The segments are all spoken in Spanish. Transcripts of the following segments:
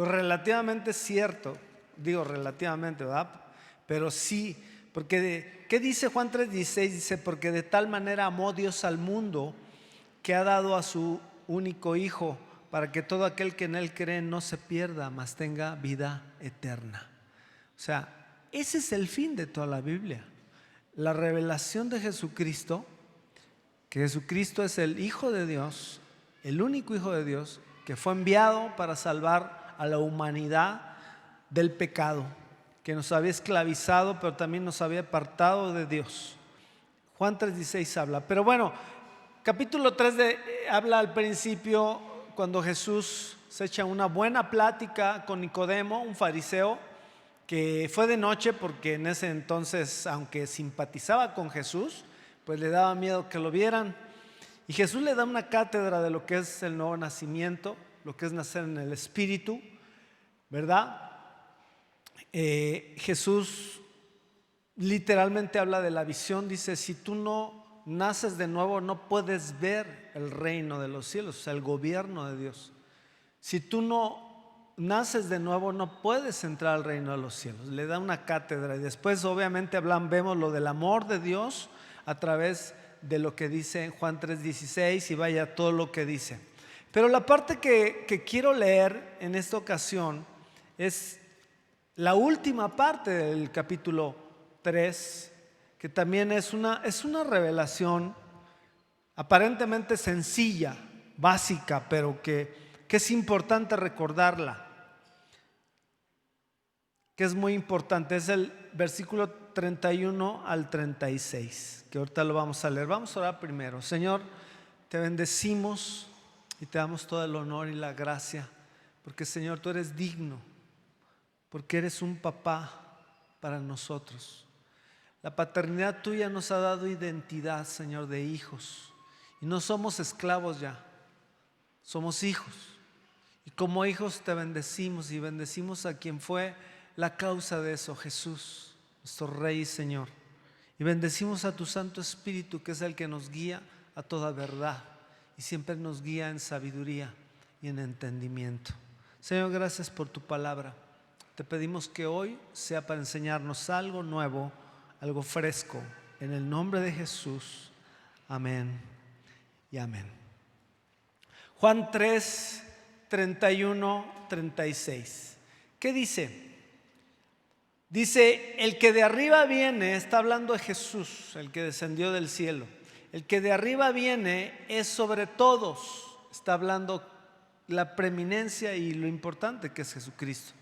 Pues relativamente cierto, digo relativamente, ¿verdad? Pero sí, porque ¿qué dice Juan 3:16? Dice, porque de tal manera amó Dios al mundo que ha dado a su único Hijo, para que todo aquel que en Él cree no se pierda, mas tenga vida eterna. O sea, ese es el fin de toda la Biblia. La revelación de Jesucristo, que Jesucristo es el Hijo de Dios, el único Hijo de Dios, que fue enviado para salvar a la humanidad del pecado, que nos había esclavizado, pero también nos había apartado de Dios. Juan 3:16 habla. Pero bueno, capítulo 3 habla al principio cuando Jesús se echa una buena plática con Nicodemo, un fariseo, que fue de noche porque en ese entonces, aunque simpatizaba con Jesús, pues le daba miedo que lo vieran. Y Jesús le da una cátedra de lo que es el nuevo nacimiento, lo que es nacer en el Espíritu, ¿verdad? Jesús literalmente habla de la visión. Dice, si tú no naces de nuevo, no puedes ver el reino de los cielos, o sea, el gobierno de Dios. Si tú no naces de nuevo, no puedes entrar al reino de los cielos. Le da una cátedra y después obviamente vemos lo del amor de Dios a través de lo que dice en Juan 3:16 y vaya todo lo que dice. Pero la parte que quiero leer en esta ocasión es la última parte del capítulo 3, que también es una revelación aparentemente sencilla, básica, pero que es importante recordarla, que es muy importante. Es el versículo 31 al 36, que ahorita lo vamos a leer. Vamos a orar primero. Señor, te bendecimos y te damos todo el honor y la gracia, porque Señor, tú eres digno, porque eres un papá para nosotros. La paternidad tuya nos ha dado identidad, Señor, de hijos, y no somos esclavos ya, somos hijos. Y como hijos te bendecimos y bendecimos a quien fue la causa de eso, Jesús, nuestro Rey y Señor. Y bendecimos a tu Santo Espíritu, que es el que nos guía a toda verdad y siempre nos guía en sabiduría y en entendimiento. Señor, gracias por tu palabra. Te pedimos que hoy sea para enseñarnos algo nuevo, algo fresco. En el nombre de Jesús. Amén y amén. Juan 3, 31, 36. ¿Qué dice? Dice, el que de arriba viene, está hablando de Jesús, el que descendió del cielo. El que de arriba viene es sobre todos. Está hablando la preeminencia y lo importante que es Jesucristo.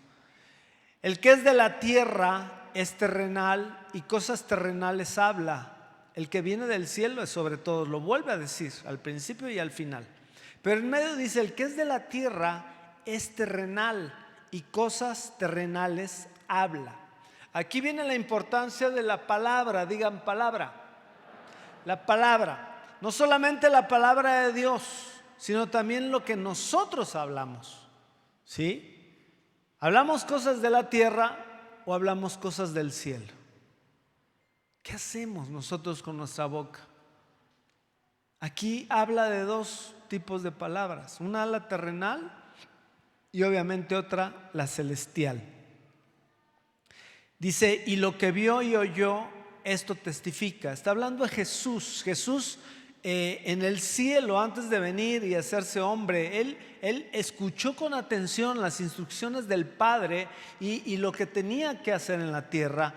El que es de la tierra es terrenal y cosas terrenales habla. El que viene del cielo es sobre todos. Lo vuelve a decir al principio y al final. Pero en medio dice, el que es de la tierra es terrenal y cosas terrenales habla. Aquí viene la importancia de la palabra. Digan palabra. La palabra. No solamente la palabra de Dios, sino también lo que nosotros hablamos. ¿Sí? ¿Hablamos cosas de la tierra o hablamos cosas del cielo? ¿Qué hacemos nosotros con nuestra boca? Aquí habla de dos tipos de palabras. Una la terrenal y obviamente otra la celestial. Dice, y lo que vio y oyó, esto testifica. Está hablando de Jesús. Jesús en el cielo, antes de venir y hacerse hombre, él escuchó con atención las instrucciones del Padre y lo que tenía que hacer en la tierra,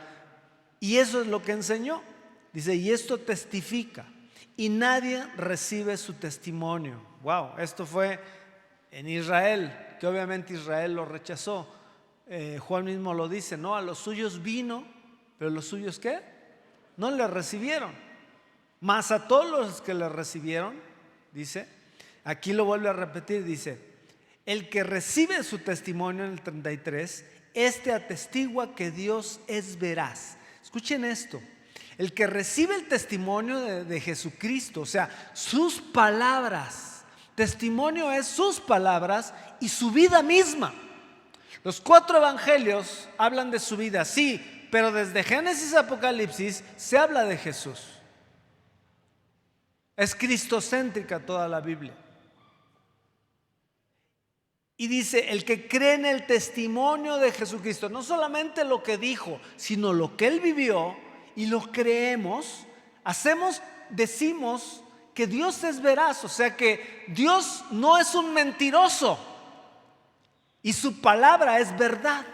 y eso es lo que enseñó. Dice, y esto testifica, y nadie recibe su testimonio. Wow, esto fue en Israel, que obviamente Israel lo rechazó. Juan mismo lo dice, ¿no? A los suyos vino, pero los suyos ¿qué? No le recibieron. Mas a todos los que le recibieron, dice, aquí lo vuelve a repetir, dice, el que recibe su testimonio en el 33, este atestigua que Dios es veraz. Escuchen esto, el que recibe el testimonio de Jesucristo, o sea, sus palabras, testimonio es sus palabras y su vida misma. Los 4 evangelios hablan de su vida, sí, pero desde Génesis a Apocalipsis se habla de Jesús. Es cristocéntrica toda la Biblia. Y dice, el que cree en el testimonio de Jesucristo, no solamente lo que dijo, sino lo que Él vivió, y lo creemos, decimos que Dios es veraz, o sea que Dios no es un mentiroso y su palabra es verdad.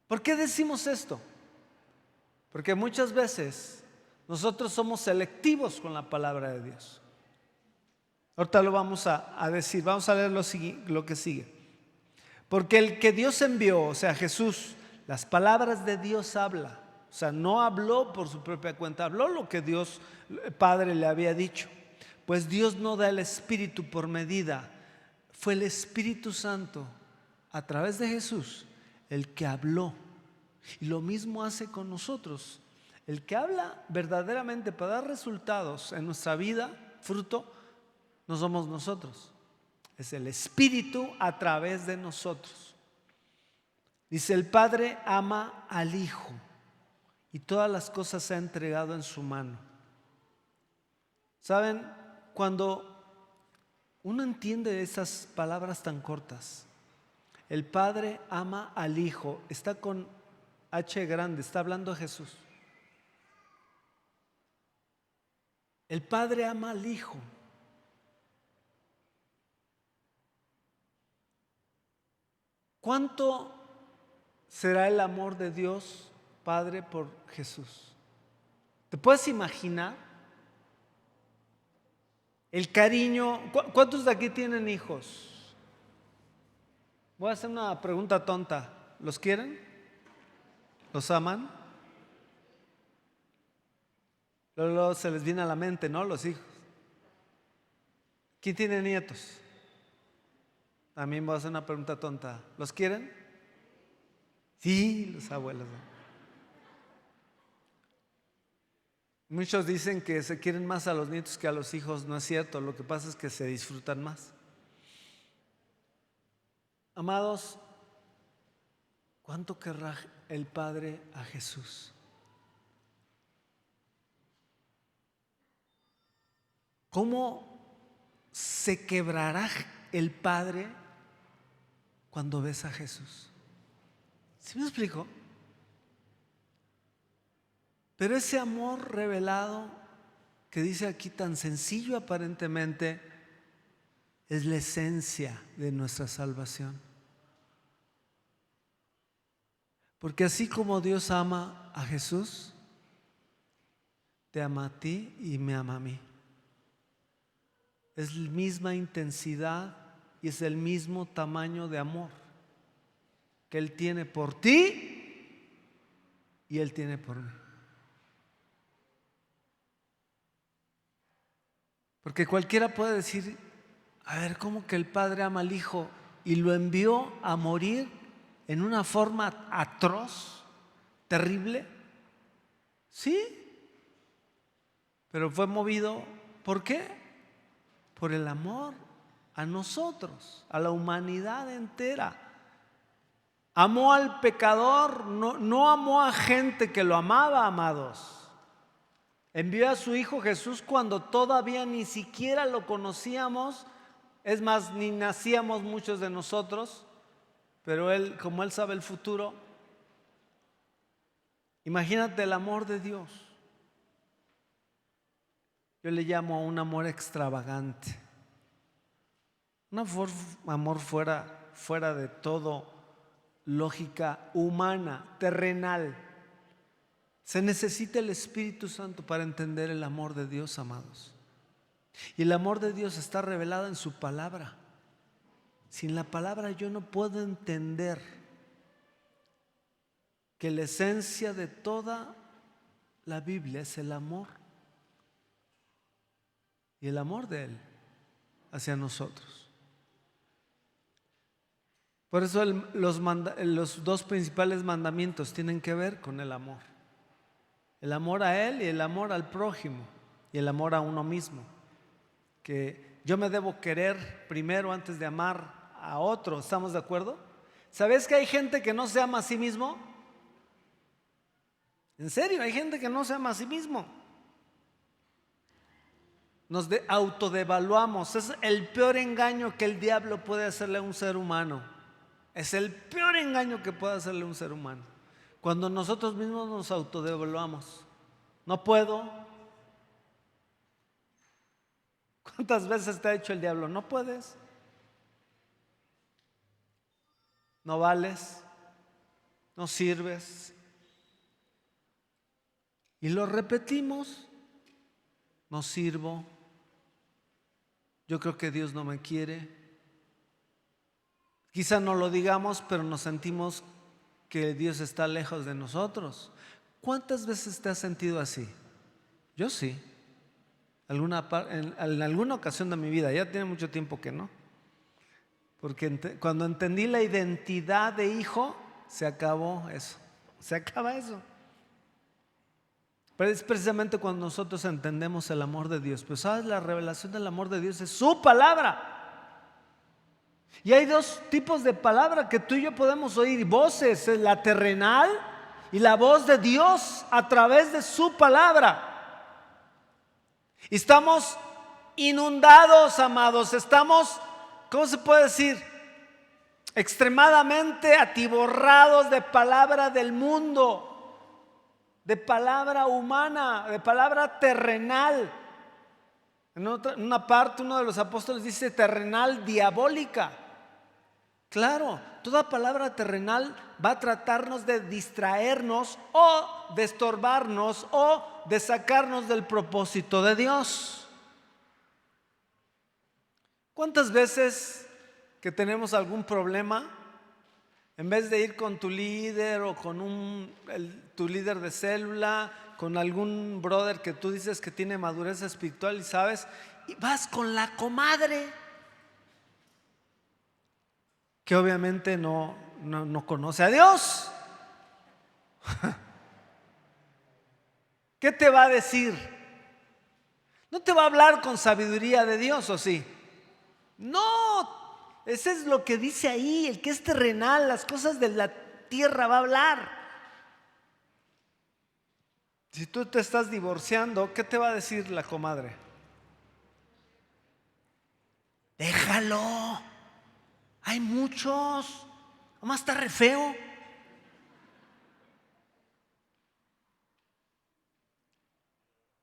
¿Por qué decimos esto? Porque muchas veces nosotros somos selectivos con la palabra de Dios. Ahorita lo vamos a decir, vamos a leer lo que sigue. Porque el que Dios envió, o sea Jesús, las palabras de Dios habla. O sea, no habló por su propia cuenta, habló lo que Dios Padre le había dicho. Pues Dios no da el Espíritu por medida. Fue el Espíritu Santo a través de Jesús el que habló. Y lo mismo hace con nosotros. El que habla verdaderamente para dar resultados en nuestra vida, fruto, no somos nosotros. Es el Espíritu a través de nosotros. Dice, el Padre ama al Hijo y todas las cosas se ha entregado en su mano. ¿Saben? Cuando uno entiende esas palabras tan cortas, el Padre ama al Hijo, está con H grande, está hablando Jesús. El Padre ama al Hijo. ¿Cuánto será el amor de Dios Padre por Jesús? ¿Te puedes imaginar? El cariño. ¿Cuántos de aquí tienen hijos? Voy a hacer una pregunta tonta. ¿Los quieren? ¿Los aman? Luego se les viene a la mente, ¿no? Los hijos. ¿Quién tiene nietos? También voy a hacer una pregunta tonta. ¿Los quieren? Sí, los abuelos. Muchos dicen que se quieren más a los nietos que a los hijos. No es cierto, lo que pasa es que se disfrutan más. Amados, ¿cuánto querrá el Padre a Jesús? ¿Cómo se quebrará el Padre cuando ves a Jesús? ¿Sí me explico? Pero ese amor revelado que dice aquí tan sencillo aparentemente es la esencia de nuestra salvación. Porque así como Dios ama a Jesús, te ama a ti y me ama a mí. Es la misma intensidad y es el mismo tamaño de amor que Él tiene por ti y Él tiene por mí. Porque cualquiera puede decir, a ver, ¿cómo que el Padre ama al Hijo y lo envió a morir en una forma atroz, terrible? Sí, pero fue movido, ¿por qué? Por el amor a nosotros, a la humanidad entera. Amó al pecador, no amó a gente que lo amaba, amados. Envió a su Hijo Jesús cuando todavía ni siquiera lo conocíamos. Es más, ni nacíamos muchos de nosotros. Pero Él, como Él sabe el futuro, imagínate el amor de Dios. Yo le llamo un amor extravagante. Un amor fuera de todo lógica humana, terrenal. Se necesita el Espíritu Santo para entender el amor de Dios, amados. Y el amor de Dios está revelado en su palabra. Sin la palabra yo no puedo entender que la esencia de toda la Biblia es el amor. Y el amor de Él hacia nosotros. Por eso los dos principales mandamientos tienen que ver con el amor. El amor a Él y el amor al prójimo y el amor a uno mismo. Que yo me debo querer primero antes de amar a otro, ¿estamos de acuerdo? ¿Sabes que hay gente que no se ama a sí mismo? En serio, hay gente que no se ama a sí mismo. autodevaluamos. Es el peor engaño que el diablo puede hacerle a un ser humano. Es el peor engaño que puede hacerle a un ser humano. Cuando nosotros mismos nos autodevaluamos. No puedo. ¿Cuántas veces te ha dicho el diablo? No puedes. No vales. No sirves. Y lo repetimos. No sirvo. Yo creo que Dios no me quiere. Quizá no lo digamos, pero nos sentimos que Dios está lejos de nosotros. ¿Cuántas veces te has sentido así? Yo sí. En alguna ocasión de mi vida, ya tiene mucho tiempo que no. Porque cuando entendí la identidad de hijo, se acabó eso. Se acaba eso. Pero es precisamente cuando nosotros entendemos el amor de Dios. Pues sabes, la revelación del amor de Dios es su palabra. Y hay dos tipos de palabra que tú y yo podemos oír. Voces, la terrenal y la voz de Dios a través de su palabra. Y estamos inundados, amados. Estamos, ¿cómo se puede decir? Extremadamente atiborrados de palabra del mundo. De palabra humana, de palabra terrenal. En una parte uno de los apóstoles dice terrenal diabólica. Claro, toda palabra terrenal va a tratarnos de distraernos o de estorbarnos o de sacarnos del propósito de Dios. ¿Cuántas veces que tenemos algún problema, en vez de ir con tu líder o con tu líder de célula, con algún brother que tú dices que tiene madurez espiritual y sabes, y vas con la comadre, que obviamente no conoce a Dios? ¿Qué te va a decir? ¿No te va a hablar con sabiduría de Dios o sí? No, ese es lo que dice ahí, el que es terrenal, las cosas de la tierra va a hablar. Si tú te estás divorciando, ¿qué te va a decir la comadre? Déjalo, hay muchos, nomás está re feo.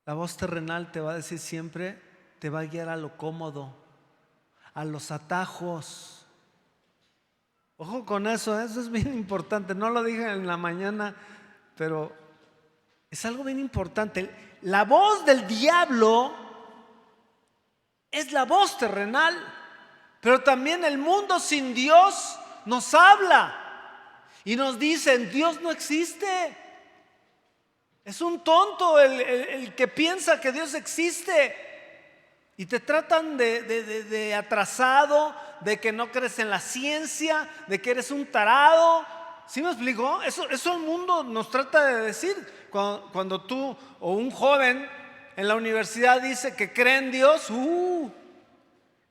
La voz terrenal te va a decir siempre, te va a guiar a lo cómodo, a los atajos. Ojo con eso es bien importante. No lo dije en la mañana, pero es algo bien importante. La voz del diablo es la voz terrenal, pero también el mundo sin Dios nos habla y nos dicen, Dios no existe. Es un tonto el que piensa que Dios existe. Y te tratan de atrasado, de que no crees en la ciencia, de que eres un tarado. ¿Sí me explico? Eso el mundo nos trata de decir. Cuando tú o un joven en la universidad dice que cree en Dios,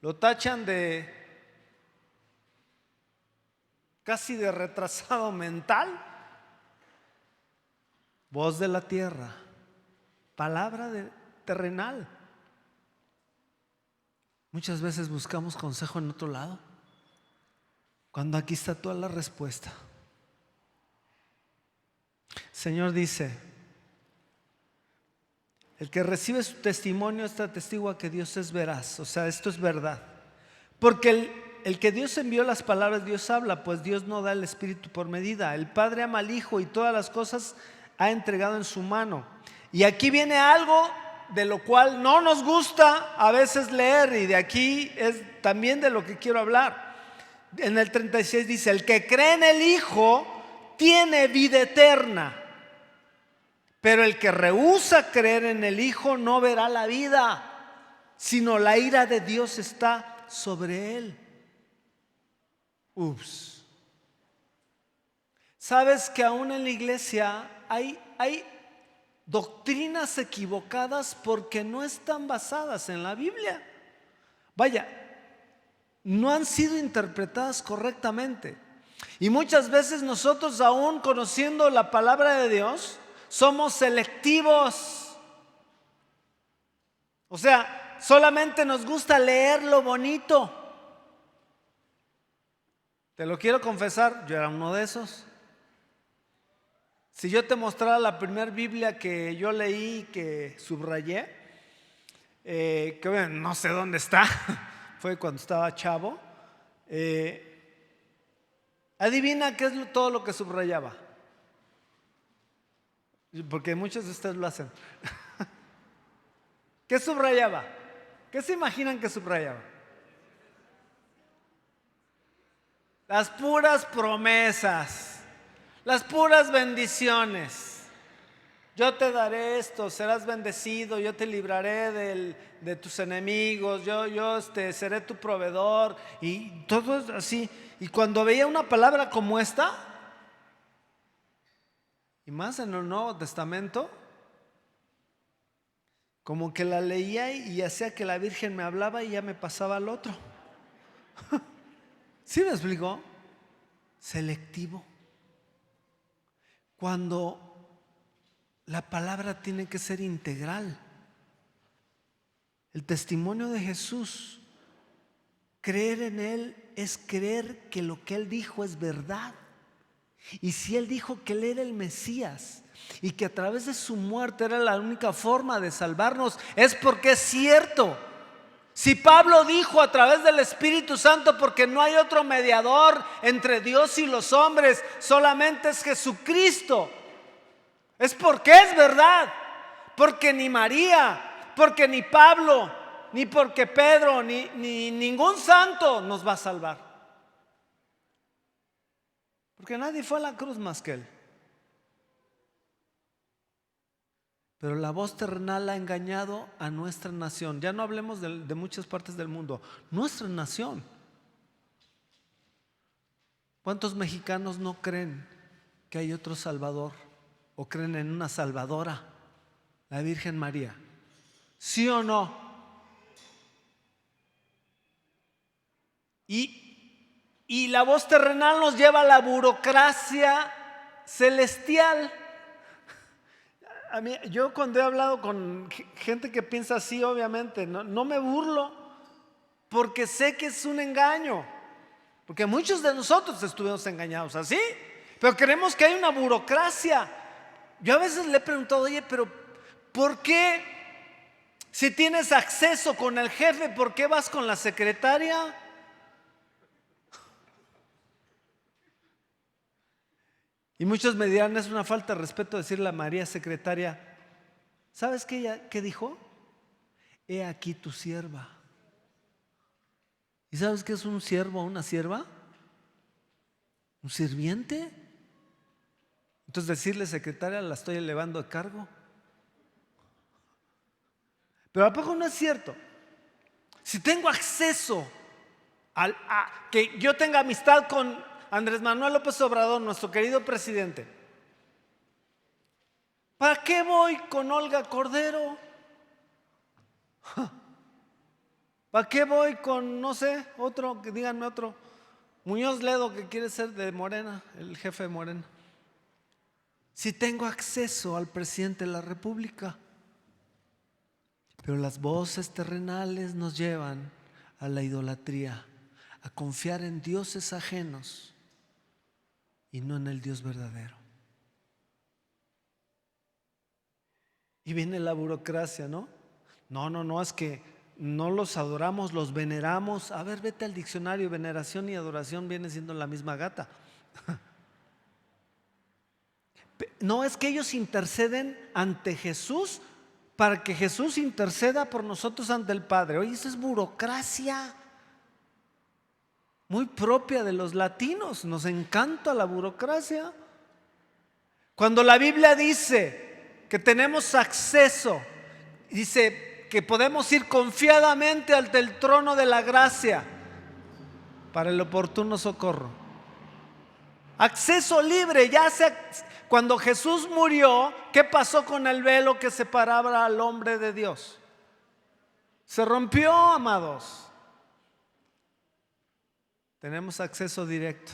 lo tachan de casi de retrasado mental. Voz de la tierra, palabra terrenal. Muchas veces buscamos consejo en otro lado, cuando aquí está toda la respuesta. El Señor dice, el que recibe su testimonio está testigo a que Dios es veraz. O sea, esto es verdad. Porque el que Dios envió las palabras, Dios habla, pues Dios no da el Espíritu por medida. El Padre ama al Hijo y todas las cosas ha entregado en su mano. Y aquí viene algo de lo cual no nos gusta a veces leer, y de aquí es también de lo que quiero hablar. En el 36 dice, el que cree en el Hijo tiene vida eterna, pero el que rehúsa creer en el Hijo no verá la vida, sino la ira de Dios está sobre él. ¿Sabes que aún en la iglesia hay doctrinas equivocadas porque no están basadas en la Biblia? Vaya, no han sido interpretadas correctamente. Y muchas veces nosotros, aún conociendo la palabra de Dios, somos selectivos. O sea, solamente nos gusta leer lo bonito. Te lo quiero confesar, yo era uno de esos. Si yo te mostrara la primera Biblia que yo leí, que subrayé, que bueno, no sé dónde está, fue cuando estaba chavo. Adivina qué es todo lo que subrayaba, porque muchos de ustedes lo hacen. ¿Qué subrayaba? ¿Qué se imaginan que subrayaba? Las puras promesas, las puras bendiciones. Yo te daré esto, serás bendecido, yo te libraré de tus enemigos, yo seré tu proveedor, y todo es así. Y cuando veía una palabra como esta, y más en el Nuevo Testamento, como que la leía y hacía que la Virgen me hablaba y ya me pasaba al otro. ¿Sí me explicó? Selectivo. Cuando la palabra tiene que ser integral. El testimonio de Jesús, creer en Él es creer que lo que Él dijo es verdad. Y si Él dijo que Él era el Mesías y que a través de su muerte era la única forma de salvarnos, es porque es cierto. Si Pablo dijo a través del Espíritu Santo, porque no hay otro mediador entre Dios y los hombres, solamente es Jesucristo, es porque es verdad. Porque ni María, porque ni Pablo, ni porque Pedro, ni ningún santo nos va a salvar. Porque nadie fue a la cruz más que Él. Pero la voz terrenal ha engañado a nuestra nación. Ya no hablemos de muchas partes del mundo. Nuestra nación. ¿Cuántos mexicanos no creen que hay otro Salvador? ¿O creen en una Salvadora, la Virgen María? ¿Sí o no? Y la voz terrenal nos lleva a la burocracia celestial. Yo cuando he hablado con gente que piensa así, obviamente, no me burlo, porque sé que es un engaño, porque muchos de nosotros estuvimos engañados así, pero creemos que hay una burocracia. Yo a veces le he preguntado, oye, pero ¿por qué si tienes acceso con el jefe, por qué vas con la secretaria? Y muchos me dirán, es una falta de respeto decirle a María secretaria. ¿Sabes qué dijo? He aquí tu sierva. ¿Y sabes qué es un siervo o una sierva? ¿Un sirviente? Entonces decirle secretaria, la estoy elevando de cargo. Pero ¿a poco no es cierto? Si tengo acceso a que yo tenga amistad con Andrés Manuel López Obrador, nuestro querido presidente, ¿para qué voy con Olga Cordero? ¿Para qué voy con, no sé, otro, que díganme otro, Muñoz Ledo, que quiere ser de Morena, el jefe de Morena? Si tengo acceso al presidente de la República. Pero las voces terrenales nos llevan a la idolatría, a confiar en dioses ajenos y no en el Dios verdadero. Y viene la burocracia, ¿no? No, es que no los adoramos, los veneramos. A ver, vete al diccionario, veneración y adoración viene siendo la misma gata. No, es que ellos interceden ante Jesús para que Jesús interceda por nosotros ante el Padre. Oye, eso es burocracia muy propia de los latinos. Nos encanta la burocracia. Cuando la Biblia dice que tenemos acceso, dice que podemos ir confiadamente ante el trono de la gracia para el oportuno socorro. Acceso libre, ya sea cuando Jesús murió, ¿qué pasó con el velo que separaba al hombre de Dios? Se rompió, amados. Tenemos acceso directo.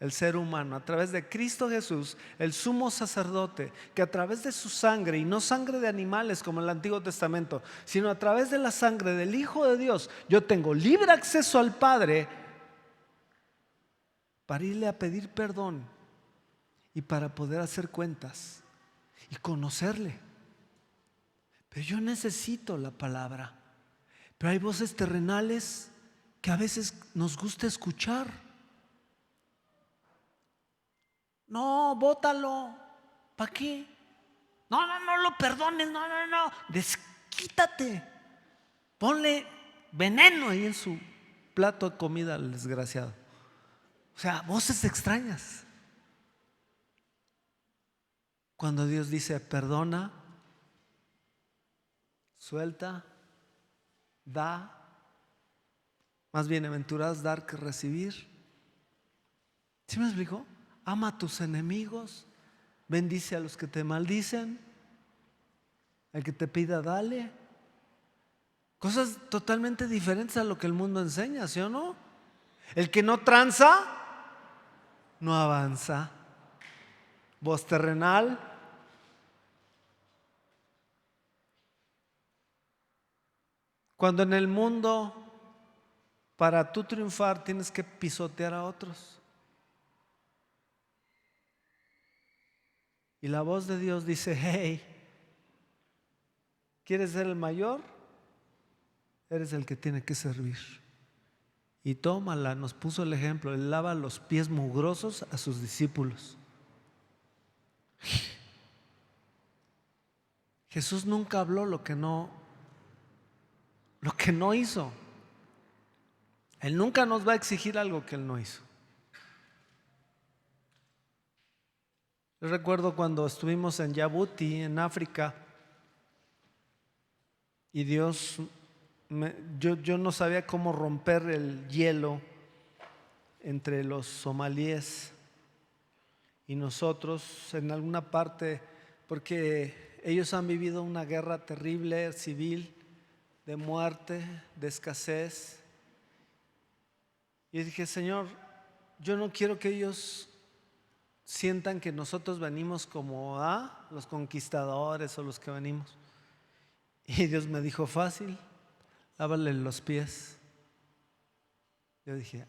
el ser humano, a través de Cristo Jesús, el sumo sacerdote, que a través de su sangre, y no sangre de animales como en el Antiguo Testamento, sino a través de la sangre del Hijo de Dios, yo tengo libre acceso al Padre para irle a pedir perdón y para poder hacer cuentas y conocerle. Pero yo necesito la palabra. Pero hay voces terrenales que a veces nos gusta escuchar. No, bótalo. ¿Para qué? No lo perdones, no. Desquítate. Ponle veneno ahí en su plato de comida al desgraciado. O sea, voces extrañas. Cuando Dios dice perdona, suelta, da, más bienaventurados dar que recibir. ¿Sí me explico? Ama a tus enemigos, bendice a los que te maldicen, al que te pida dale. Cosas totalmente diferentes a lo que el mundo enseña, ¿sí o no? El que no tranza, no avanza. Voz terrenal. Cuando en el mundo, para tú triunfar, tienes que pisotear a otros. Y la voz de Dios dice: hey, ¿quieres ser el mayor? Eres el que tiene que servir. Y tómala, nos puso el ejemplo, él lava los pies mugrosos a sus discípulos. Jesús nunca habló lo que no hizo. Él nunca nos va a exigir algo que Él no hizo. Yo recuerdo cuando estuvimos en Djibouti, en África, y Dios, yo no sabía cómo romper el hielo entre los somalíes y nosotros en alguna parte, porque ellos han vivido una guerra terrible, civil, de muerte, de escasez. Y dije: Señor, yo no quiero que ellos sientan que nosotros venimos como los conquistadores o los que venimos. Y Dios me dijo: fácil, lávale los pies. Yo dije: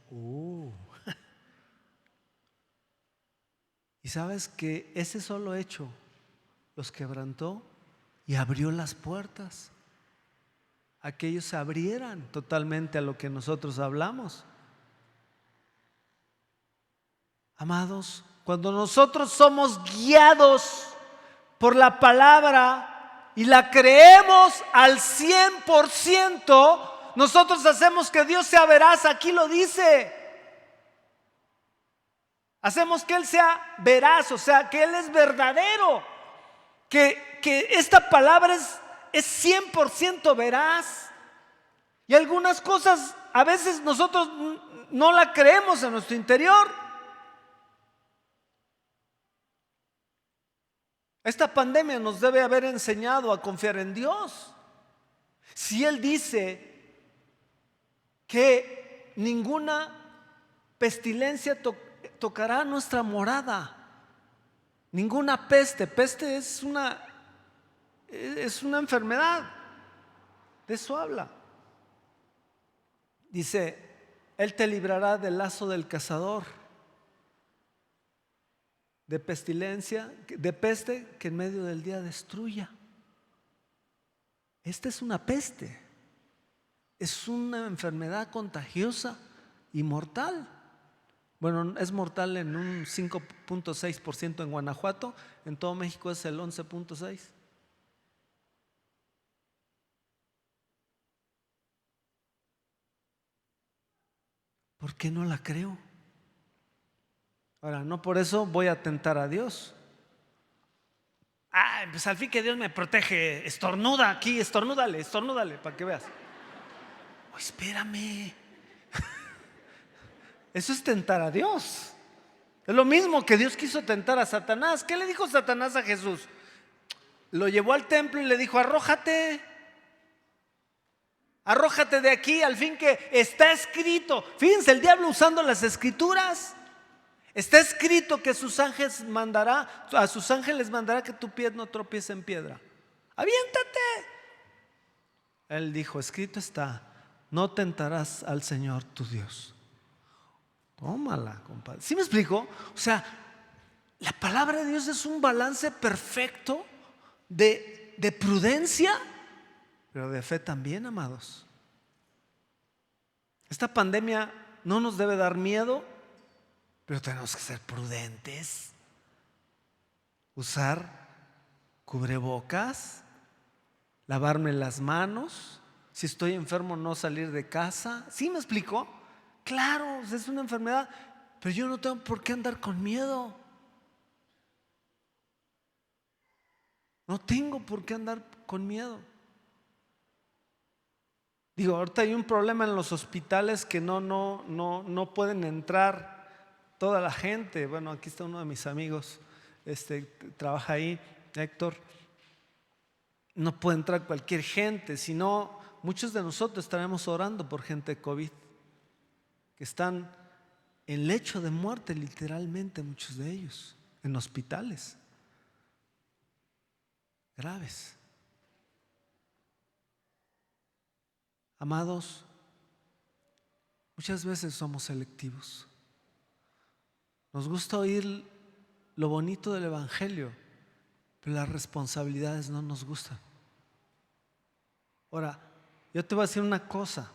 Y sabes que ese solo hecho los quebrantó y abrió las puertas a que ellos se abrieran totalmente a lo que nosotros hablamos. Amados, cuando nosotros somos guiados por la palabra y la creemos al 100%, nosotros hacemos que Dios sea veraz. Aquí lo dice. Hacemos que Él sea veraz, o sea, que Él es verdadero, que esta palabra es 100% veraz. Y algunas cosas a veces nosotros no la creemos en nuestro interior. Esta pandemia nos debe haber enseñado a confiar en Dios. Si Él dice que ninguna pestilencia tocará nuestra morada, ninguna peste es una enfermedad, de eso habla. Dice: Él te librará del lazo del cazador, de pestilencia, de peste que en medio del día destruya. Esta es una peste, es una enfermedad contagiosa y mortal. Bueno, es mortal en un 5.6% en Guanajuato, en todo México es el 11.6%. ¿Por qué no la creo? Ahora, no por eso voy a tentar a Dios. Pues al fin que Dios me protege. Estornuda aquí, estornúdale para que veas. Espérame. Eso es tentar a Dios. Es lo mismo que Dios quiso tentar a Satanás. ¿Qué le dijo Satanás a Jesús? Lo llevó al templo y le dijo: arrójate de aquí, al fin que está escrito. Fíjense, el diablo usando las escrituras. Está escrito que a sus ángeles mandará que tu pie no tropiece en piedra. Aviéntate. Él dijo, escrito está, no tentarás al Señor tu Dios. Tómala, compadre. ¿Sí me explico? O sea, la palabra de Dios es un balance perfecto de prudencia, pero de fe también, amados. Esta pandemia no nos debe dar miedo, pero tenemos que ser prudentes. Usar cubrebocas, lavarme las manos, si estoy enfermo no salir de casa. ¿Sí me explico? Claro, es una enfermedad, pero yo no tengo por qué andar con miedo. No tengo por qué andar con miedo. Digo, ahorita hay un problema en los hospitales que no pueden entrar toda la gente. Bueno, aquí está uno de mis amigos, trabaja ahí, Héctor. No puede entrar cualquier gente, sino muchos de nosotros estaremos orando por gente de COVID, que están en lecho de muerte, literalmente, muchos de ellos, en hospitales graves. Amados, muchas veces somos selectivos. Nos gusta oír lo bonito del Evangelio, pero las responsabilidades no nos gustan. Ahora, yo te voy a decir una cosa.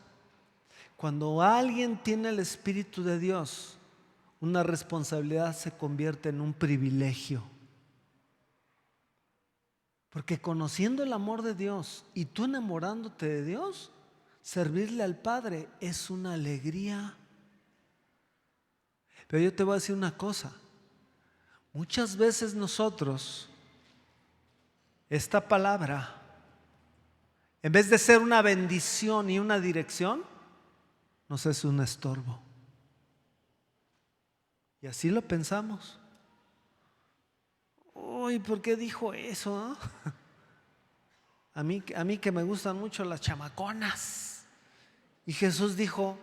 Cuando alguien tiene el Espíritu de Dios, una responsabilidad se convierte en un privilegio. Porque conociendo el amor de Dios y tú enamorándote de Dios, servirle al Padre es una alegría. Pero yo te voy a decir una cosa. Muchas veces nosotros, esta palabra, en vez de ser una bendición y una dirección, nos es un estorbo. Y así lo pensamos. Uy, ¿por qué dijo eso? A mí que me gustan mucho las chamaconas. Y Jesús dijo,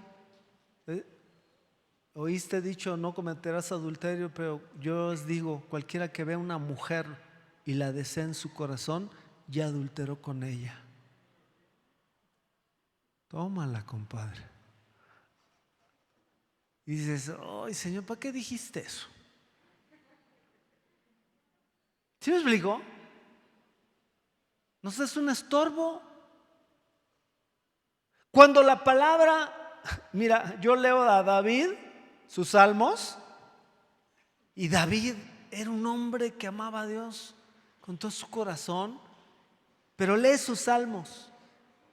oíste dicho, no cometerás adulterio, pero yo os digo, cualquiera que vea una mujer y la desee en su corazón, ya adulteró con ella. Tómala, compadre. Y dices, ay, Señor, ¿para qué dijiste eso? ¿Sí me explico? ¿Nos es un estorbo? Cuando la palabra, mira, yo leo a David, sus salmos, y David era un hombre que amaba a Dios con todo su corazón, pero lee sus salmos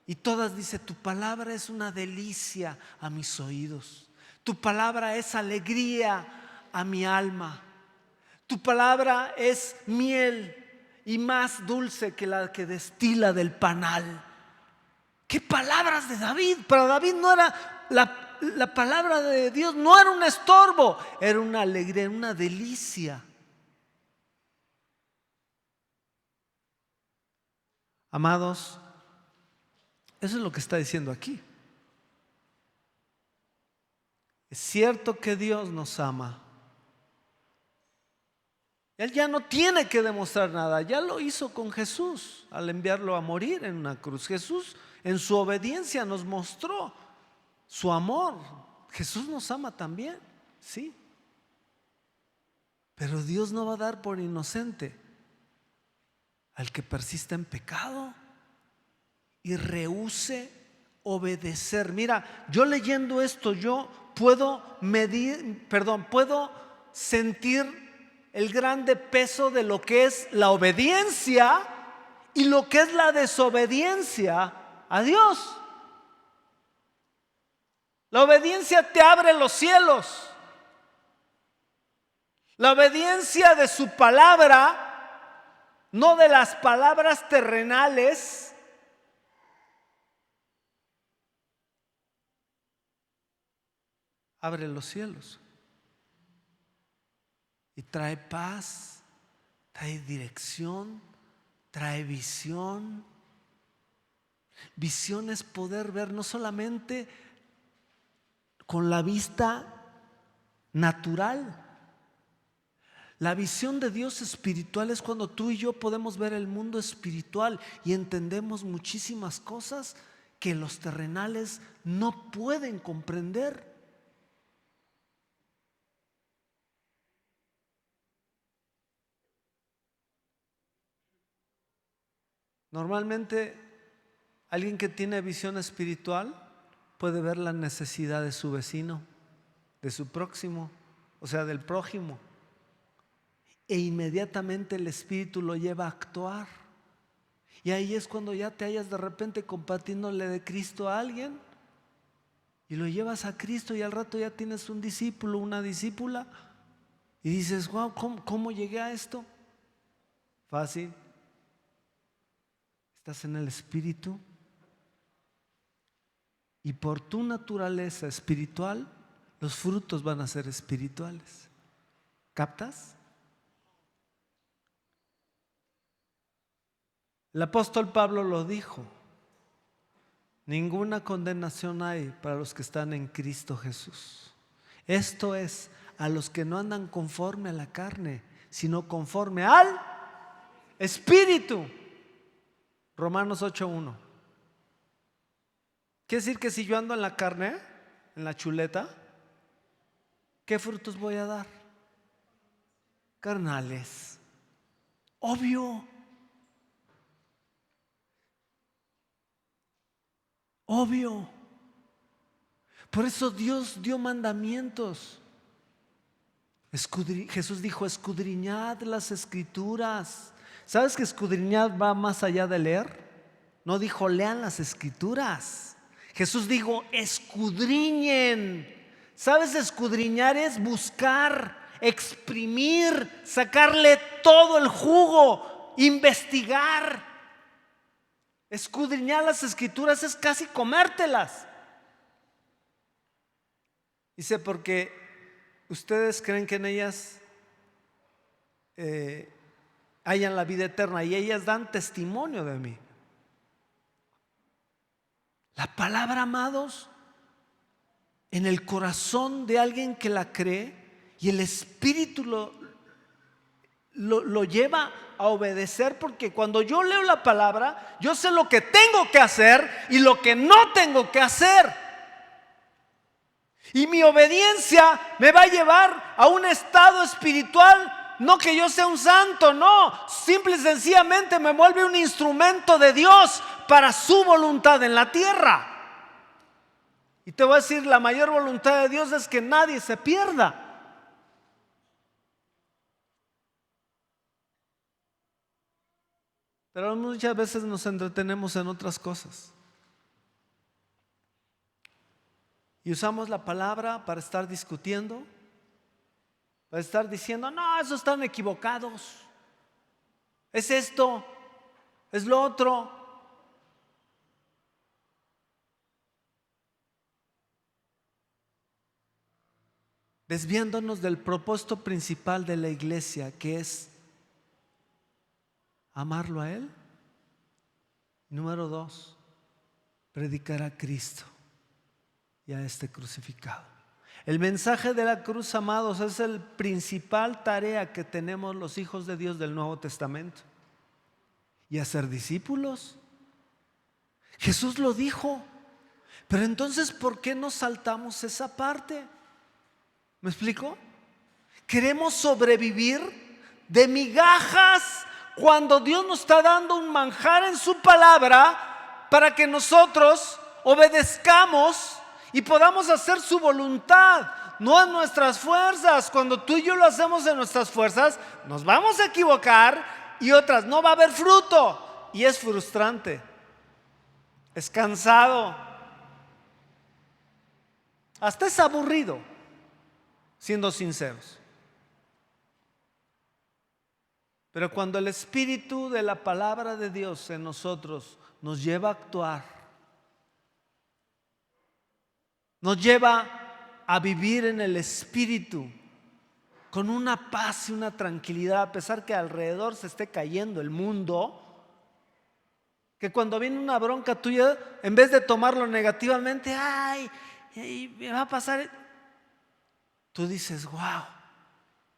y todas dice, tu palabra es una delicia a mis oídos, tu palabra es alegría a mi alma, tu palabra es miel y más dulce que la que destila del panal. ¿Qué palabras de David? Para David no era la palabra de Dios, no era un estorbo, era una alegría, una delicia. Amados, eso es lo que está diciendo aquí. Es cierto que Dios nos ama. Él ya no tiene que demostrar nada, ya lo hizo con Jesús al enviarlo a morir en una cruz. Jesús en su obediencia nos mostró su amor. Jesús nos ama también, sí. Pero Dios no va a dar por inocente al que persista en pecado y rehúse obedecer. Mira, yo leyendo esto, yo puedo sentir el grande peso de lo que es la obediencia y lo que es la desobediencia a Dios. La obediencia te abre los cielos. La obediencia de su palabra, no de las palabras terrenales, abre los cielos y trae paz, trae dirección, trae visión. Visión es poder ver no solamente con la vista natural, La visión de Dios espiritual es cuando tú y yo podemos ver el mundo espiritual y entendemos muchísimas cosas que los terrenales no pueden comprender. Normalmente, alguien que tiene visión espiritual puede ver la necesidad de su vecino, de su próximo, o sea, del prójimo. E inmediatamente el Espíritu lo lleva a actuar. Y ahí es cuando ya te hallas de repente compartiéndole de Cristo a alguien y lo llevas a Cristo y al rato ya tienes un discípulo, una discípula y dices, wow, ¿cómo llegué a esto? Fácil. Estás en el Espíritu y por tu naturaleza espiritual los frutos van a ser espirituales. ¿Captas? El apóstol Pablo lo dijo: ninguna condenación hay para los que están en Cristo Jesús. Esto es, a los que no andan conforme a la carne, sino conforme al Espíritu. Romanos 8:1. Quiere decir que si yo ando en la carne, en la chuleta, ¿qué frutos voy a dar? Carnales. Obvio. Obvio. Por eso Dios dio mandamientos. Jesús dijo: escudriñad las Escrituras. ¿Sabes que escudriñar va más allá de leer? No dijo lean las Escrituras. Jesús dijo escudriñen. ¿Sabes? Escudriñar es buscar, exprimir, sacarle todo el jugo, investigar. Escudriñar las Escrituras es casi comértelas. Dice, porque ustedes creen que en ellas hayan la vida eterna y ellas dan testimonio de mí. La palabra, amados, en el corazón de alguien que la cree y el Espíritu lo lleva a obedecer, porque cuando yo leo la palabra, yo sé lo que tengo que hacer y lo que no tengo que hacer. Y mi obediencia me va a llevar a un estado espiritual. No que yo sea un santo, no. Simple y sencillamente me vuelve un instrumento de Dios para su voluntad en la tierra. Y te voy a decir, la mayor voluntad de Dios es que nadie se pierda. Pero muchas veces nos entretenemos en otras cosas. Y usamos la palabra para estar discutiendo, para estar diciendo, no, esos están equivocados. Es esto, es lo otro. Desviándonos del propósito principal de la iglesia, que es amarlo a Él. Número 2, predicar a Cristo y a este crucificado. El mensaje de la cruz, amados, es la principal tarea que tenemos los hijos de Dios del Nuevo Testamento. Y hacer discípulos. Jesús lo dijo. Pero entonces, ¿por qué no saltamos esa parte? ¿Me explico? Queremos sobrevivir de migajas cuando Dios nos está dando un manjar en su palabra para que nosotros obedezcamos y podamos hacer su voluntad, no en nuestras fuerzas. Cuando tú y yo lo hacemos en nuestras fuerzas, nos vamos a equivocar y otras no va a haber fruto. Y es frustrante, es cansado, hasta es aburrido, siendo sinceros. Pero cuando el Espíritu de la palabra de Dios en nosotros nos lleva a actuar, nos lleva a vivir en el Espíritu con una paz y una tranquilidad, a pesar que alrededor se esté cayendo el mundo, que cuando viene una bronca tuya, en vez de tomarlo negativamente, ay, me va a pasar, tú dices, wow,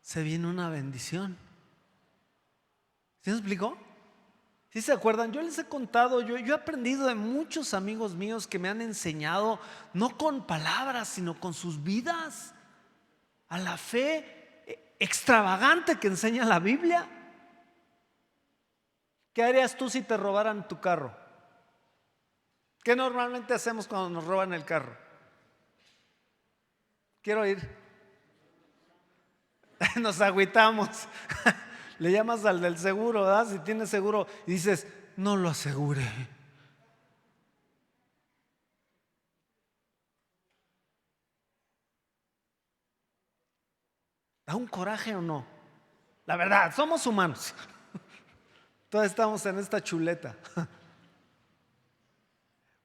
se viene una bendición. ¿Sí me explicó? ¿Sí se acuerdan? Yo les he contado, yo he aprendido de muchos amigos míos que me han enseñado, no con palabras, sino con sus vidas, a la fe extravagante que enseña la Biblia. ¿Qué harías tú si te robaran tu carro? ¿Qué normalmente hacemos cuando nos roban el carro? Quiero ir. Nos agüitamos. Le llamas al del seguro, ¿verdad? Si tienes seguro y dices, no lo asegure. ¿Da un coraje o no? La verdad, somos humanos. Todos estamos en esta chuleta.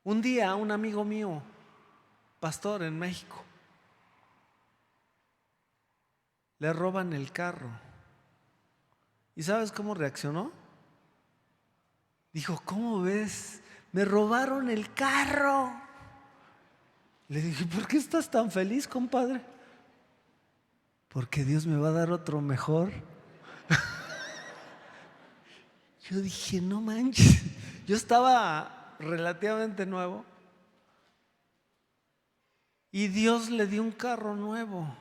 Un día un amigo mío, pastor en México, le roban el carro. ¿Y sabes cómo reaccionó? Dijo, ¿cómo ves? Me robaron el carro. Le dije, ¿por qué estás tan feliz, compadre? Porque Dios me va a dar otro mejor. Yo dije, no manches. Yo estaba relativamente nuevo y Dios le dio un carro nuevo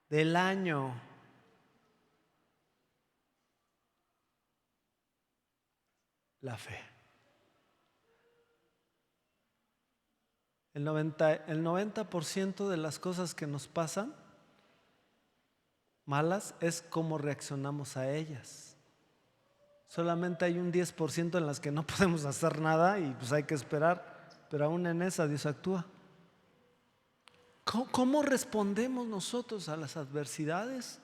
del año. La fe. El 90% de las cosas que nos pasan malas es cómo reaccionamos a ellas. Solamente hay un 10% en las que no podemos hacer nada y pues hay que esperar, pero aún en esa Dios actúa. ¿Cómo respondemos nosotros a las adversidades?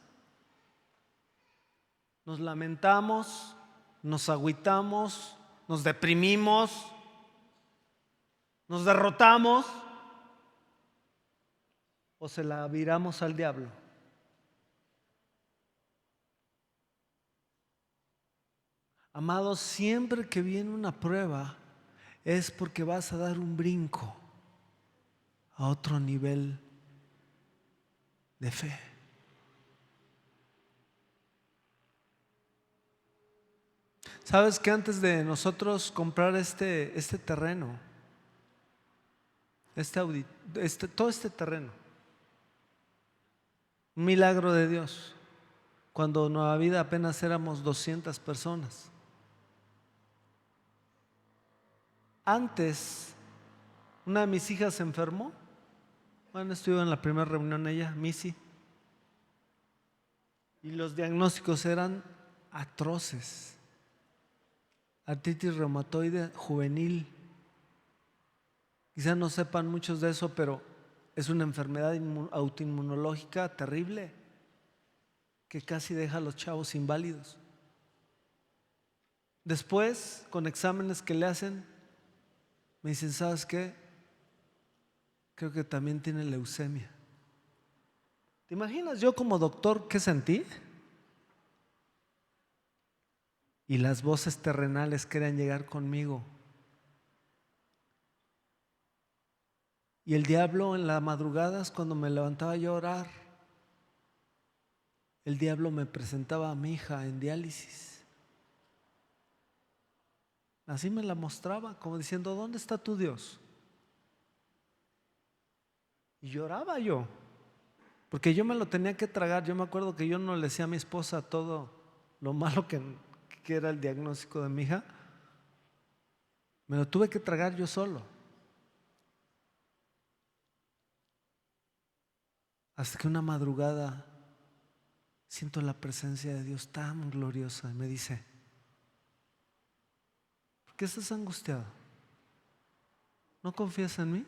Nos lamentamos, nos agüitamos, nos deprimimos, nos derrotamos o se la viramos al diablo. Amados, siempre que viene una prueba es porque vas a dar un brinco a otro nivel de fe. ¿Sabes que antes de nosotros comprar este terreno, todo este terreno, un milagro de Dios, cuando Nueva Vida apenas éramos 200 personas? Antes, una de mis hijas se enfermó. Bueno, estuvo en la primera reunión ella, Missy, y los diagnósticos eran atroces. Artritis reumatoide juvenil. Quizás no sepan muchos de eso, pero es una enfermedad autoinmunológica terrible que casi deja a los chavos inválidos. Después, con exámenes que le hacen, me dicen, ¿sabes qué? Creo que también tiene leucemia. ¿Te imaginas yo como doctor qué sentí? Y las voces terrenales querían llegar conmigo. Y el diablo en las madrugadas, cuando me levantaba yo a orar, el diablo me presentaba a mi hija en diálisis. Así me la mostraba, como diciendo, ¿dónde está tu Dios? Y lloraba yo, porque yo me lo tenía que tragar. Yo me acuerdo que yo no le decía a mi esposa todo lo malo que era el diagnóstico de mi hija. Me lo tuve que tragar yo solo. Hasta que una madrugada siento la presencia de Dios tan gloriosa y me dice, ¿por qué estás angustiado? ¿No confías en mí?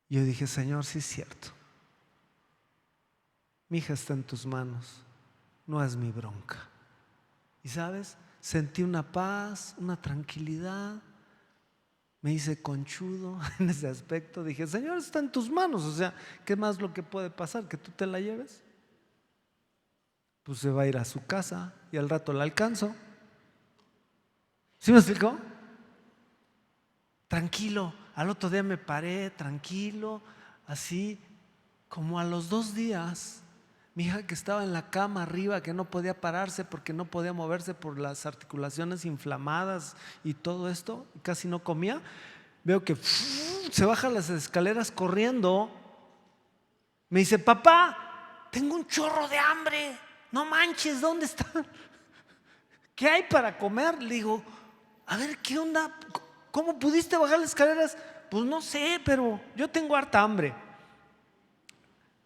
Y yo dije, Señor, sí es cierto. Mi hija está en tus manos, no es mi bronca. Y sabes, sentí una paz, una tranquilidad. Me hice conchudo en ese aspecto. Dije, Señor, está en tus manos. O sea, ¿qué más lo que puede pasar? ¿Que tú te la lleves? Pues se va a ir a su casa y al rato la alcanzo. ¿Sí me explicó? Tranquilo. Al otro día me paré tranquilo, así. Como a los 2 días, mi hija, que estaba en la cama arriba, que no podía pararse porque no podía moverse por las articulaciones inflamadas y todo esto, casi no comía, veo que se baja las escaleras corriendo. Me dice: papá, tengo un chorro de hambre, no manches, ¿dónde están? ¿Qué hay para comer? Le digo: a ver, ¿qué onda? ¿Cómo pudiste bajar las escaleras? Pues no sé, pero yo tengo harta hambre.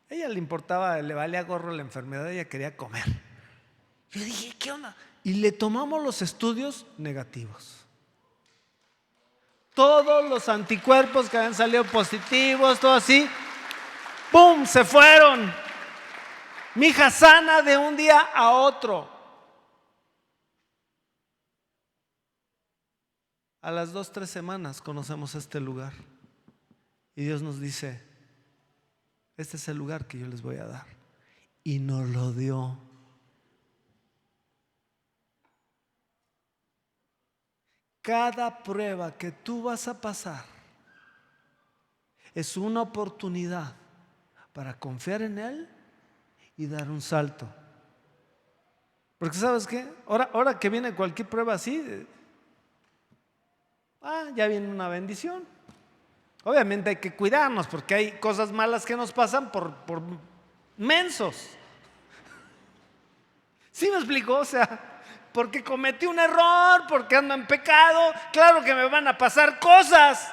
Ella le importaba, le valía gorro la enfermedad, ella quería comer. Yo dije: ¿qué onda? Y le tomamos los estudios negativos. Todos los anticuerpos que habían salido positivos, todo así, ¡pum!, se fueron. Mi hija sana de un día a otro. A las 2, 3 semanas conocemos este lugar. Y Dios nos dice: este es el lugar que yo les voy a dar. Y nos lo dio. Cada prueba que tú vas a pasar es una oportunidad para confiar en Él y dar un salto. Porque ¿sabes qué? Ahora que viene cualquier prueba así, ya viene una bendición. Obviamente hay que cuidarnos porque hay cosas malas que nos pasan por mensos. ¿Sí me explico? O sea, porque cometí un error, porque ando en pecado, claro que me van a pasar cosas.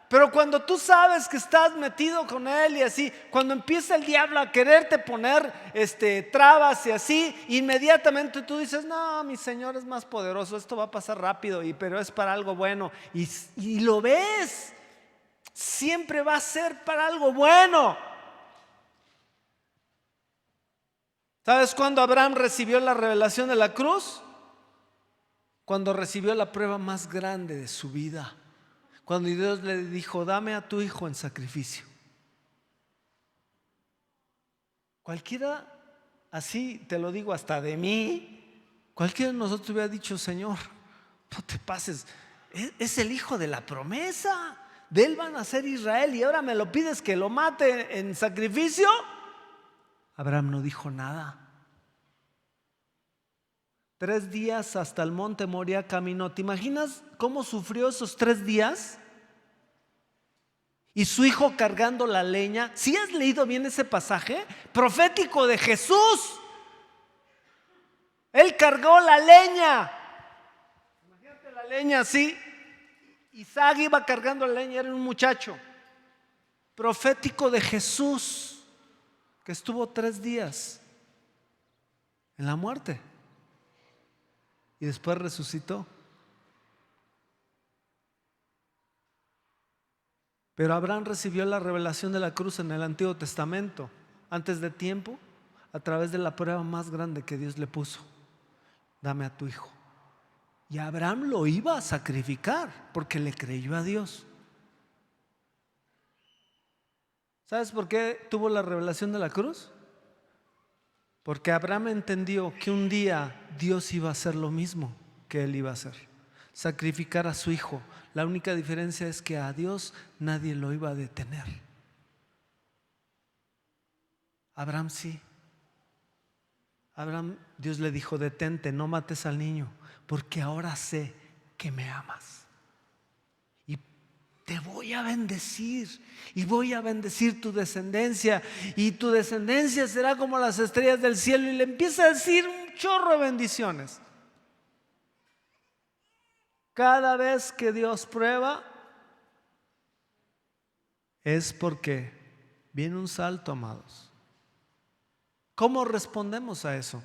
Pero cuando tú sabes que estás metido con Él y así, cuando empieza el diablo a quererte poner trabas y así, inmediatamente tú dices: no, mi Señor es más poderoso, esto va a pasar rápido, pero es para algo bueno. Y lo ves, siempre va a ser para algo bueno. ¿Sabes cuándo Abraham recibió la revelación de la cruz? Cuando recibió la prueba más grande de su vida. Cuando Dios le dijo: dame a tu hijo en sacrificio. Cualquiera, así te lo digo hasta de mí, cualquiera de nosotros hubiera dicho: Señor, no te pases, es el hijo de la promesa, de él van a ser Israel y ahora me lo pides que lo mate en sacrificio. Abraham no dijo nada. 3 días hasta el monte Moría caminó. ¿Te imaginas cómo sufrió esos 3 días? Y su hijo cargando la leña. ¿Sí has leído bien ese pasaje? Profético de Jesús. Él cargó la leña. Imagínate la leña así. Isaac iba cargando la leña, era un muchacho. Profético de Jesús, que estuvo 3 días en la muerte. Y después resucitó. Pero Abraham recibió la revelación de la cruz en el Antiguo Testamento, antes de tiempo, a través de la prueba más grande que Dios le puso: dame a tu hijo. Y Abraham lo iba a sacrificar porque le creyó a Dios. ¿Sabes por qué tuvo la revelación de la cruz? Porque Abraham entendió que un día Dios iba a hacer lo mismo que él iba a hacer: sacrificar a su hijo. La única diferencia es que a Dios nadie lo iba a detener. Abraham sí. Abraham, Dios le dijo: detente, no mates al niño, porque ahora sé que me amas. Y te voy a bendecir, y voy a bendecir tu descendencia, y tu descendencia será como las estrellas del cielo. Y le empieza a decir un chorro de bendiciones. Cada vez que Dios prueba es porque viene un salto, amados. ¿Cómo respondemos a eso?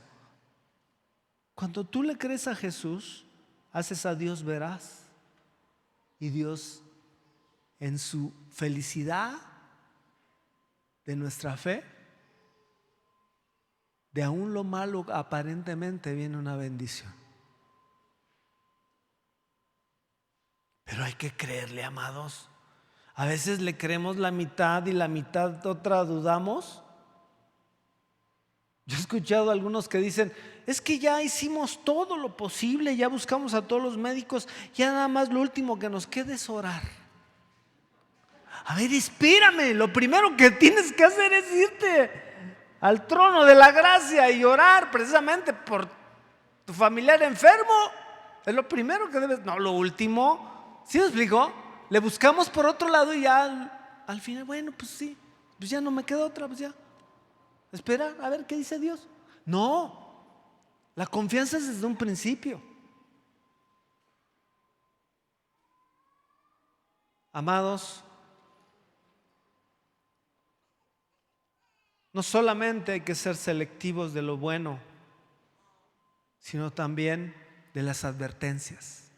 Cuando tú le crees a Jesús, haces a Dios veraz. Y Dios, en su felicidad de nuestra fe, de aún lo malo aparentemente viene una bendición. Pero hay que creerle, amados. A veces le creemos la mitad y la mitad otra dudamos. Yo he escuchado a algunos que dicen: es que ya hicimos todo lo posible, ya buscamos a todos los médicos, ya nada más lo último que nos queda es orar. A ver, espérame, lo primero que tienes que hacer es irte al trono de la gracia y orar precisamente por tu familiar enfermo. Es lo primero que debes, no lo último. ¿Sí me explico? Le buscamos por otro lado y ya al final, bueno, pues sí, pues ya no me queda otra, pues ya. Espera, a ver qué dice Dios. No, la confianza es desde un principio. Amados, no solamente hay que ser selectivos de lo bueno, sino también de las advertencias.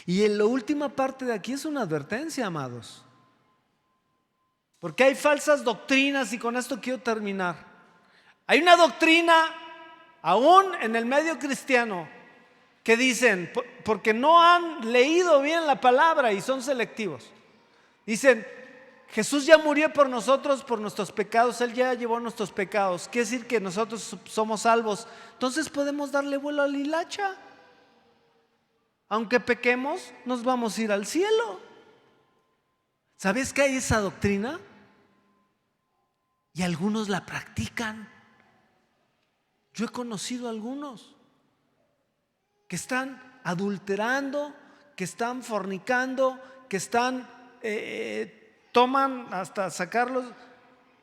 Y en la última parte de aquí es una advertencia, amados. Porque hay falsas doctrinas y con esto quiero terminar. Hay una doctrina aún en el medio cristiano que dicen, porque no han leído bien la palabra y son selectivos. Dicen, Jesús ya murió por nosotros, por nuestros pecados, Él ya llevó nuestros pecados. Quiere decir que nosotros somos salvos. Entonces podemos darle vuelo a la hilacha. Aunque pequemos, nos vamos a ir al cielo. ¿Sabes que hay esa doctrina? Y algunos la practican. Yo he conocido a algunos que están adulterando, que están fornicando, que están toman hasta sacarlos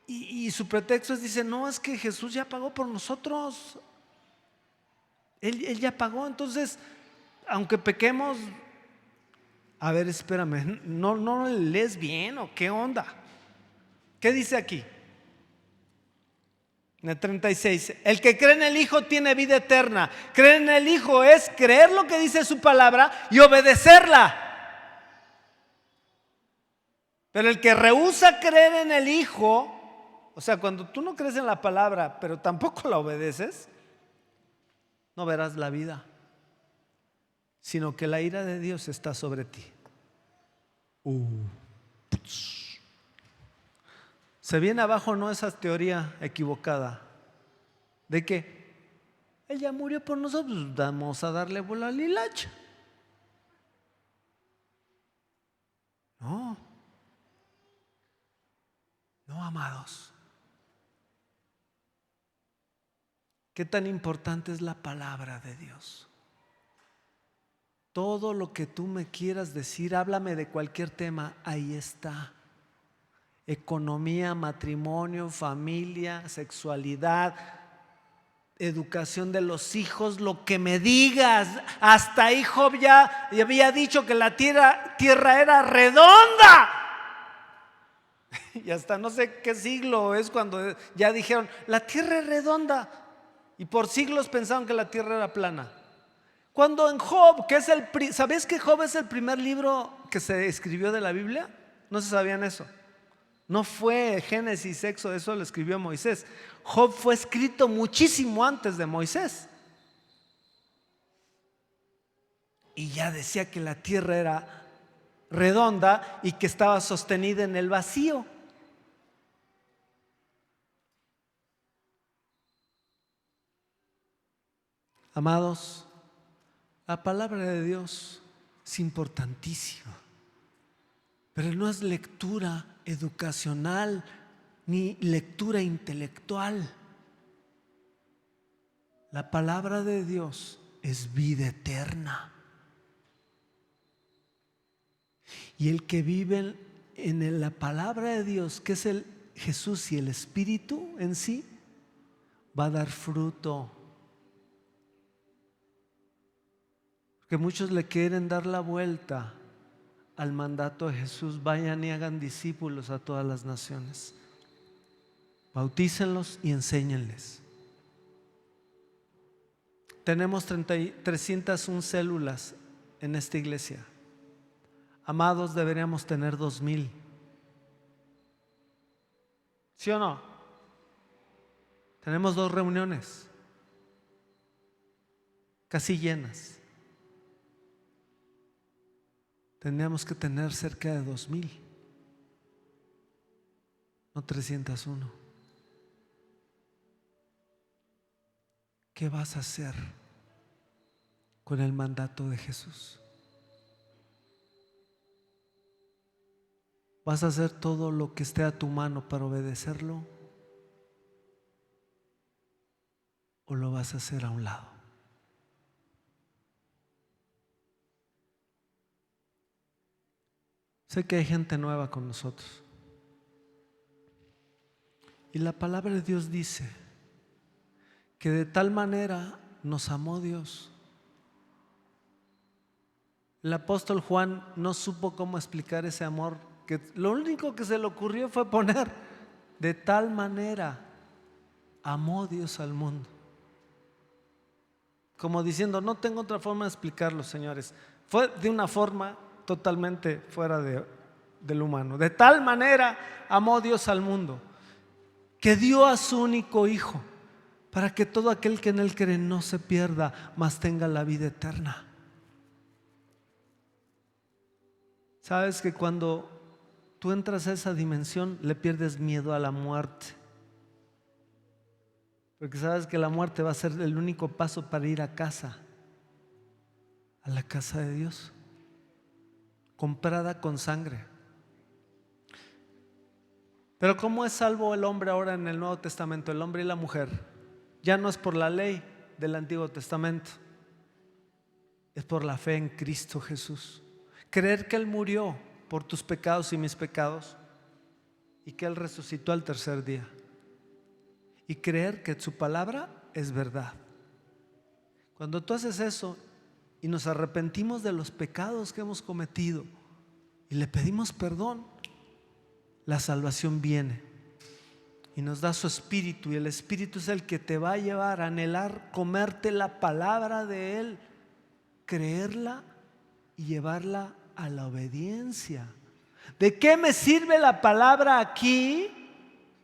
y su pretexto es, dice, no, es que Jesús ya pagó por nosotros. Él ya pagó, entonces aunque pequemos, a ver, espérame, ¿no lees bien o qué onda? ¿Qué dice aquí? En el 36, el que cree en el Hijo tiene vida eterna. Creer en el Hijo es creer lo que dice su palabra y obedecerla. Pero el que rehúsa creer en el Hijo, o sea, cuando tú no crees en la palabra, pero tampoco la obedeces, no verás la vida, sino que la ira de Dios está sobre ti. Se viene abajo, ¿no?, esa teoría equivocada de que Él ya murió por nosotros, vamos a darle vuelo al hilacha. No, amados. ¿Qué tan importante es la palabra de Dios? Todo lo que tú me quieras decir, háblame de cualquier tema, ahí está. Economía, matrimonio, familia, sexualidad, educación de los hijos, lo que me digas. Hasta ahí Job ya había dicho que la tierra era redonda. Y hasta no sé qué siglo es cuando ya dijeron, la tierra es redonda. Y por siglos pensaron que la tierra era plana. Cuando en Job, ¿sabes que Job es el primer libro que se escribió de la Biblia? ¿No se sabían eso? No fue Génesis, Éxodo, eso lo escribió Moisés. Job fue escrito muchísimo antes de Moisés. Y ya decía que la tierra era redonda y que estaba sostenida en el vacío. Amados, la palabra de Dios es importantísima, pero no es lectura educacional ni lectura intelectual. La palabra de Dios es vida eterna. Y el que vive en la palabra de Dios, que es el Jesús y el Espíritu en sí, va a dar fruto. Porque muchos le quieren dar la vuelta al mandato de Jesús: vayan y hagan discípulos a todas las naciones, bautícenlos y enséñenles. Tenemos 301 células en esta iglesia. Amados, deberíamos tener 2000. ¿Sí o no? Tenemos 2 reuniones casi llenas. Tendríamos que tener cerca de 2000, no 301. ¿Qué vas a hacer con el mandato de Jesús? ¿Vas a hacer todo lo que esté a tu mano para obedecerlo? ¿O lo vas a hacer a un lado? Sé que hay gente nueva con nosotros. Y la palabra de Dios dice que de tal manera nos amó Dios. El apóstol Juan no supo cómo explicar ese amor, que lo único que se le ocurrió fue poner: de tal manera amó Dios al mundo. Como diciendo, no tengo otra forma de explicarlo, señores. Fue de una forma totalmente fuera del humano. De tal manera amó Dios al mundo, que dio a su único Hijo, para que todo aquel que en Él cree no se pierda, mas tenga la vida eterna. Sabes que cuando tú entras a esa dimensión, le pierdes miedo a la muerte, porque sabes que la muerte va a ser el único paso para ir a casa, a la casa de Dios, comprada con sangre. Pero ¿cómo es salvo el hombre ahora en el Nuevo Testamento, el hombre y la mujer? Ya no es por la ley del Antiguo Testamento, es por la fe en Cristo Jesús. Creer que Él murió por tus pecados y mis pecados, y que Él resucitó al tercer día, y creer que su palabra es verdad. Cuando tú haces eso y nos arrepentimos de los pecados que hemos cometido y le pedimos perdón, la salvación viene y nos da su Espíritu, y el Espíritu es el que te va a llevar a anhelar comerte la palabra de Él, creerla y llevarla a la obediencia. ¿De qué me sirve la palabra aquí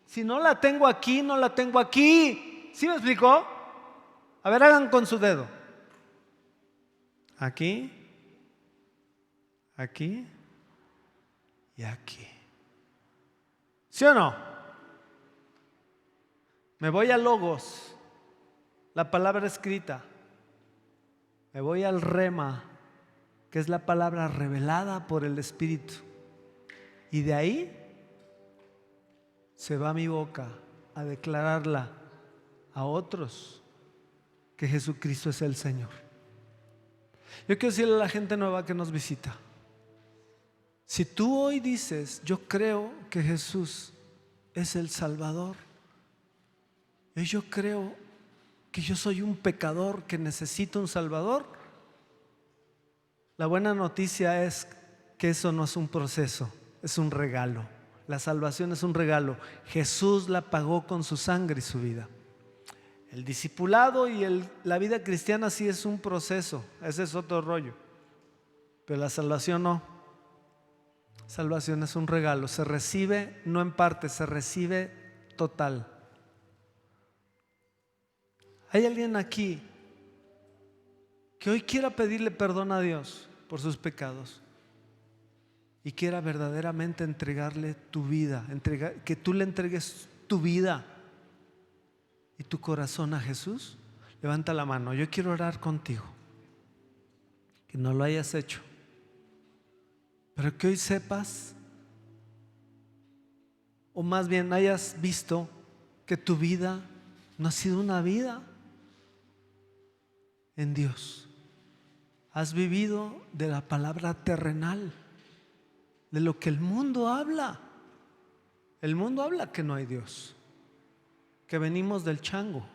si no la tengo aquí? No la tengo aquí. ¿Sí me explicó? A ver, hagan con su dedo. Aquí, aquí y aquí. ¿Sí o no? Me voy a Logos, la palabra escrita. Me voy al Rema, que es la palabra revelada por el Espíritu. Y de ahí se va mi boca a declararla a otros que Jesucristo es el Señor. Yo quiero decirle a la gente nueva que nos visita: si tú hoy dices, yo creo que Jesús es el Salvador, y yo creo que yo soy un pecador que necesito un Salvador, la buena noticia es que eso no es un proceso, es un regalo. La salvación es un regalo. Jesús la pagó con su sangre y su vida. El discipulado y la vida cristiana sí es un proceso, ese es otro rollo. Pero la salvación no. Salvación es un regalo, se recibe no en parte, se recibe total. ¿Hay alguien aquí que hoy quiera pedirle perdón a Dios por sus pecados y quiera verdaderamente entregarle tu vida, que tú le entregues tu vida y tu corazón a Jesús? Levanta la mano. Yo quiero orar contigo, que no lo hayas hecho, pero que hoy sepas, o más bien hayas visto, que tu vida no ha sido una vida en Dios. Has vivido de la palabra terrenal, de lo que el mundo habla. El mundo habla que no hay Dios, que venimos del chango.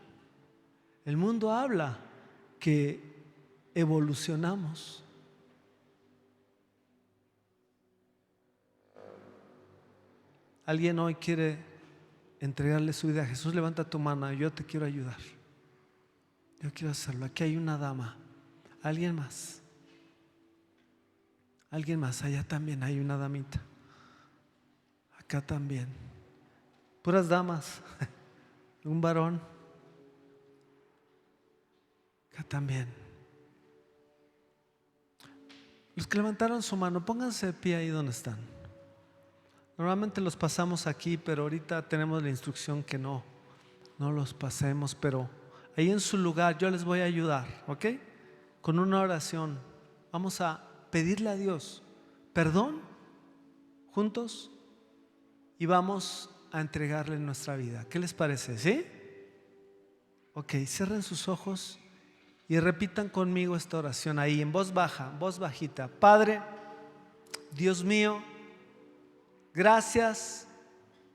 El mundo habla que evolucionamos. ¿Alguien hoy quiere entregarle su vida a Jesús? Levanta tu mano, yo te quiero ayudar. Yo quiero hacerlo. Aquí hay una dama. ¿Alguien más? ¿Alguien más? Allá también hay una damita. Acá también. Puras damas. Un varón. Acá también. Los que levantaron su mano, pónganse de pie ahí donde están. Normalmente los pasamos aquí, pero ahorita tenemos la instrucción que no los pasemos, pero ahí en su lugar yo les voy a ayudar, ¿ok? Con una oración vamos a pedirle a Dios perdón juntos y vamos a entregarle nuestra vida. ¿Qué les parece? ¿Sí? Ok, cierren sus ojos y repitan conmigo esta oración ahí en voz baja, en voz bajita. Padre, Dios mío, gracias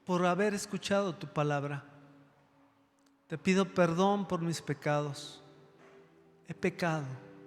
por haber escuchado tu palabra. Te pido perdón por mis pecados. He pecado.